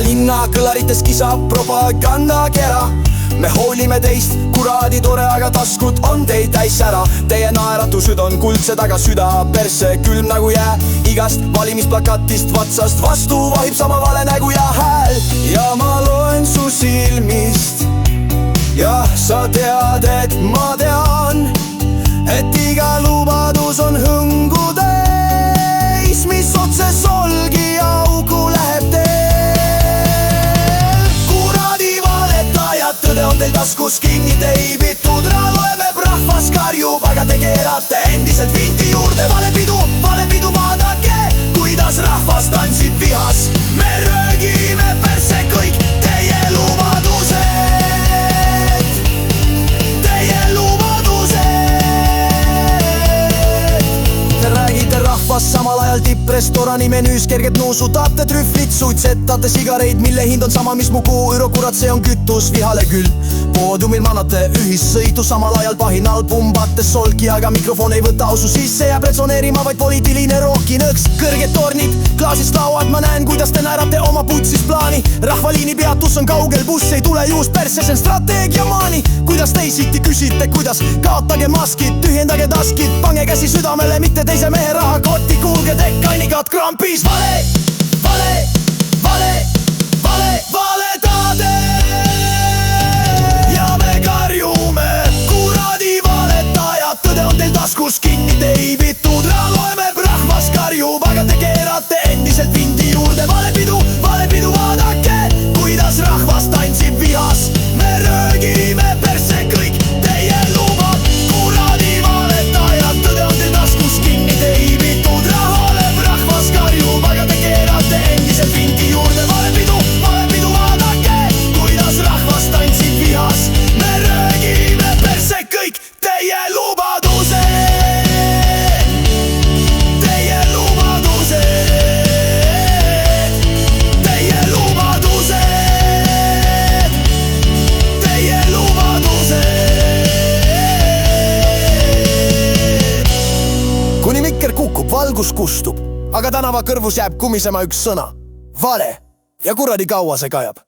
linna kõlarites kisab propagandakera. Me hoolime teist, kuradi tore, aga taskud on teid täis ära. Teie naeratused on kuldsed, aga süda perse külm nagu jää. Igast valimisplakatist vatsast vastu vahib sama vale nägu ja hääl. Ja ma loen su silmist, jah, sa tead, et ma tean, et iga lubadus on hõngu täis, mis otse solgi auku läheb teel. Kuradi valetajad, tõde on teil taskus kinni teibitud. Loemeb, rahvas karjub, aga te keerate endiselt vinti juurde. Valepidu, vaadake, kuidas rahvas tantsid vihas. Me röögime perse kõik teie lubadused. Samal ajal tipprestorani menüüs kerged nuusutate trühvlit, suitsetate sigareid, mille hind on sama, mis mu kuueuro, kurat, see on kütus vihale küll. Poodiumil mannate ühissõitu, samal ajal pahinal pumbate solki, aga mikrofon ei võta ausu sisse ja resoneerima vaid poliitiline rookinõks. Kõrged tornid, klaasist lauad, ma näen, kuidas te naerate oma putsis plaani. Rahvaliini peatus on kaugel, buss ei tule juust perse, see on strateegiamaani. Kuidas teisiti küsite, kuidas? Kaotage maskid, tühjendage taskid, pange käsi südamele, mitte teise mehe rahakotti. Kuulge tekkainikad krampis, valetade. Ja me karjume, kuradi valetajad, tõde on teil taskus kinni teibitud. Loemeb, rahvas karjub, aga te keerate endiselt vindi juurde. Valepidu, vaadake, kuidas rahvas tantsib vihas. Me röögime perse kõik teie lubad. Kuradi valetajad, tõde on teil taskus kinni teibitud. Rahvas karjub, aga te keerate endiselt vindi juurde. Valepidu, vaadake, kuidas rahvas tantsib vihas. Me röögime perse kõik teie lubadused. Kuni mikker kukub, valgus kustub, aga tänava kõrvus jääb kumisema üks sõna: vale. Ja kuradi kaua see kajab.